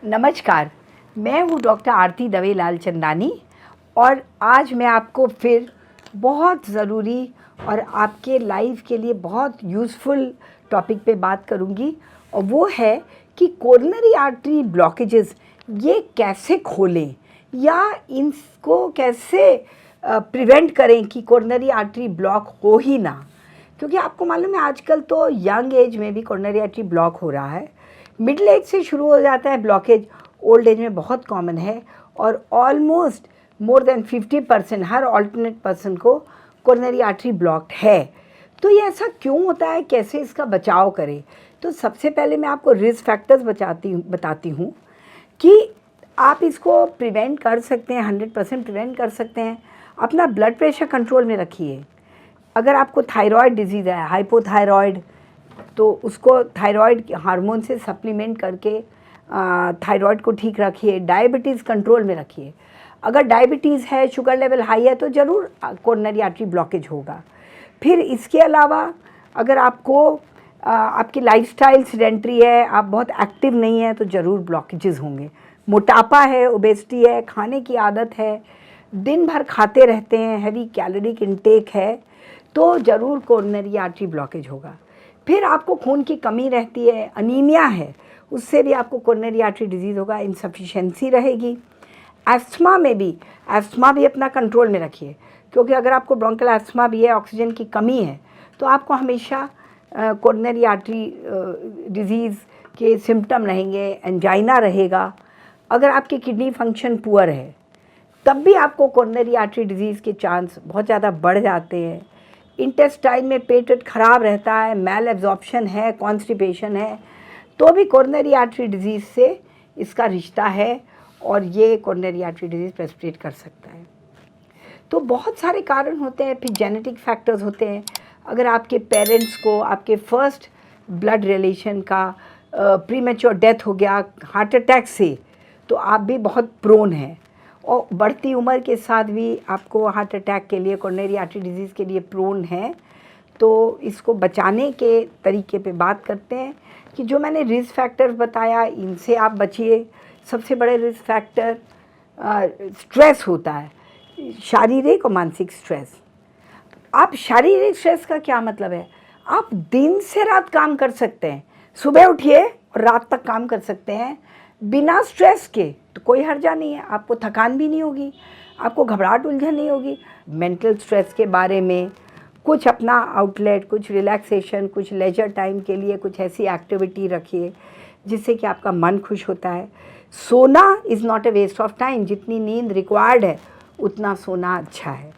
नमस्कार, मैं हूँ डॉक्टर आरती दवे लालचंदानी और आज मैं आपको फिर बहुत ज़रूरी और आपके लाइफ के लिए बहुत यूज़फुल टॉपिक पे बात करूँगी और वो है कि कोरोनरी आर्टरी ब्लॉकेजेस ये कैसे खोलें या इनको कैसे प्रिवेंट करें कि कोरोनरी आर्टरी ब्लॉक हो ही ना। क्योंकि आपको मालूम है आजकल तो यंग एज में भी कोरोनरी आर्टरी ब्लॉक हो रहा है, मिडिल एज से शुरू हो जाता है ब्लॉकेज, ओल्ड एज में बहुत कॉमन है और ऑलमोस्ट मोर देन 50% हर ऑल्टरनेट पर्सन को कोरोनरी आर्टरी ब्लॉक्ड है। तो ये ऐसा क्यों होता है, कैसे इसका बचाव करें? तो सबसे पहले मैं आपको रिस्क फैक्टर्स बताती हूँ कि आप इसको प्रिवेंट कर सकते हैं, 100% प्रिवेंट कर सकते हैं। अपना ब्लड प्रेशर कंट्रोल में रखिए। अगर आपको थायराइड डिजीज़ है, हाइपोथायराइड, तो उसको थायराइड हार्मोन से सप्लीमेंट करके थायराइड को ठीक रखिए। डायबिटीज़ कंट्रोल में रखिए। अगर डायबिटीज़ है, शुगर लेवल हाई है, तो ज़रूर कोरोनरी आर्टरी ब्लॉकेज होगा। फिर इसके अलावा अगर आपको आपकी लाइफस्टाइल सेडेंटरी है, आप बहुत एक्टिव नहीं है, तो ज़रूर ब्लॉकेजेस होंगे। मोटापा है, ओबेसिटी है, खाने की आदत है, दिन भर खाते रहते हैं, हैवी कैलोरिक इंटेक है, तो ज़रूर कोरोनरी आर्टरी ब्लॉकेज होगा। फिर आपको खून की कमी रहती है, अनीमिया है, उससे भी आपको कोरोनरी आर्टरी डिजीज़ होगा, इनसफिशिएंसी रहेगी। एस्थमा में भी, एस्थमा भी अपना कंट्रोल में रखिए, क्योंकि अगर आपको ब्रोंकल एस्थमा भी है, ऑक्सीजन की कमी है, तो आपको हमेशा कोरोनरी आर्टरी डिजीज़ के सिम्टम रहेंगे, एंजाइना रहेगा। अगर आपकी किडनी फंक्शन पुअर है, तब भी आपको कोरोनरी आर्टरी डिजीज़ के चांस बहुत ज़्यादा बढ़ जाते हैं। इंटेस्टाइन में पेट खराब रहता है, मैल एब्जॉर्प्शन है, कॉन्स्टिपेशन है, तो भी कोरोनरी आर्टरी डिजीज़ से इसका रिश्ता है और ये कोरोनरी आर्टरी डिजीज़ प्रेसिपिटेट कर सकता है। तो बहुत सारे कारण होते हैं। फिर जेनेटिक फैक्टर्स होते हैं। अगर आपके पेरेंट्स को आपके फर्स्ट ब्लड रिलेशन का प्रीमेच्योर डेथ हो गया हार्ट अटैक से, तो आप भी बहुत प्रोन हैं। और बढ़ती उम्र के साथ भी आपको हार्ट अटैक के लिए, कोरोनरी आर्टरी डिजीज़ के लिए प्रोन है। तो इसको बचाने के तरीके पे बात करते हैं कि जो मैंने रिस्क फैक्टर्स बताया, इनसे आप बचिए। सबसे बड़े रिस्क फैक्टर स्ट्रेस होता है, शारीरिक और मानसिक स्ट्रेस। आप शारीरिक स्ट्रेस का क्या मतलब है? आप दिन से रात काम कर सकते हैं, सुबह उठिए और रात तक काम कर सकते हैं बिना स्ट्रेस के, तो कोई हर्जा नहीं है। आपको थकान भी नहीं होगी, आपको घबराहट उलझन नहीं होगी। मेंटल स्ट्रेस के बारे में कुछ अपना आउटलेट, कुछ रिलैक्सेशन, कुछ लेजर टाइम के लिए कुछ ऐसी एक्टिविटी रखिए जिससे कि आपका मन खुश होता है। सोना is not a waste of time, जितनी नींद रिक्वायर्ड है उतना सोना अच्छा है।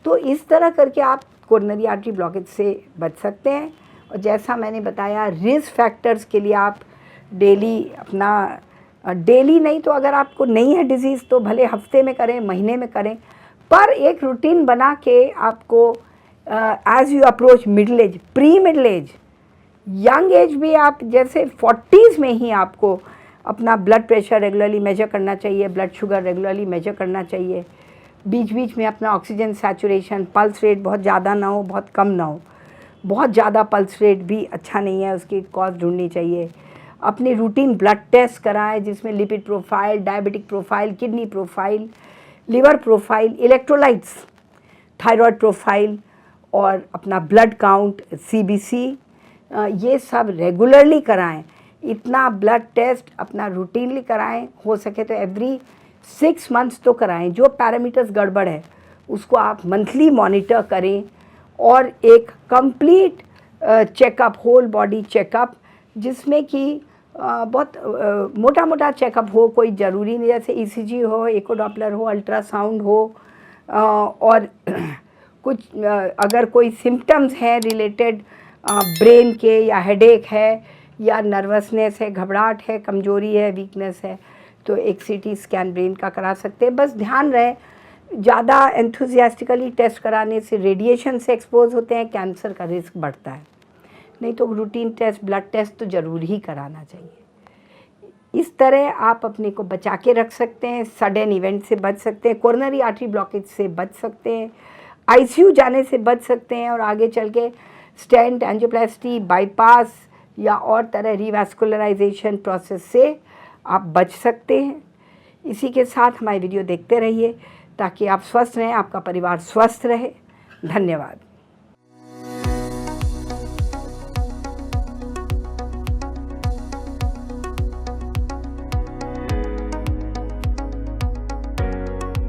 तो इस तरह करके आप कोरोनरी आर्टरी ब्लॉकेज से बच सकते हैं। और जैसा मैंने बताया, रिस्क फैक्टर्स के लिए आप डेली अपना डेली नहीं तो अगर आपको नहीं है डिजीज़ तो भले हफ्ते में करें, महीने में करें, पर एक रूटीन बना के आपको as you approach middle age, pre middle age, young age भी आप जैसे 40s में ही आपको अपना ब्लड प्रेशर रेगुलरली मेजर करना चाहिए, ब्लड शुगर रेगुलरली मेजर करना चाहिए। बीच बीच में अपना ऑक्सीजन सैचुरेशन, पल्स रेट बहुत ज़्यादा ना हो, बहुत कम ना हो। बहुत ज़्यादा पल्स रेट भी अच्छा नहीं है, उसकी कॉज ढूंढनी चाहिए। अपनी रूटीन ब्लड टेस्ट कराएं जिसमें lipid profile, diabetic profile, kidney profile, liver profile, electrolytes, thyroid profile और अपना ब्लड काउंट, सीबीसी, ये सब रेगुलरली कराएं। इतना ब्लड टेस्ट अपना रूटीनली कराएं, हो सके तो एवरी 6 मंथ्स तो कराएं। जो पैरामीटर्स गड़बड़ है उसको आप मंथली मॉनिटर करें और एक complete checkup, whole body checkup, जिसमें कि बहुत मोटा मोटा चेकअप हो, कोई ज़रूरी नहीं, जैसे ईसीजी हो, एको डॉपलर हो, अल्ट्रासाउंड हो, और कुछ अगर कोई सिम्टम्स हैं रिलेटेड ब्रेन के या हेडेक है या नर्वसनेस है, घबराहट है, कमजोरी है, वीकनेस है, तो एक सीटी स्कैन ब्रेन का करा सकते हैं। बस ध्यान रहे, ज़्यादा एंथुजियास्टिकली टेस्ट कराने से, रेडिएशन से एक्सपोज होते हैं, कैंसर का रिस्क बढ़ता है। नहीं तो रूटीन टेस्ट, ब्लड टेस्ट तो ज़रूर ही कराना चाहिए। इस तरह आप अपने को बचा के रख सकते हैं, सडन इवेंट से बच सकते हैं, कोरोनरी आर्टरी ब्लॉकेज से बच सकते हैं, आईसीयू जाने से बच सकते हैं और आगे चल के स्टेंट, एंजियोप्लास्टी, बाईपास या और तरह रिवैस्कुलराइजेशन प्रोसेस से आप बच सकते हैं। इसी के साथ हमारी वीडियो देखते रहिए ताकि आप स्वस्थ रहें, आपका परिवार स्वस्थ रहे। धन्यवाद।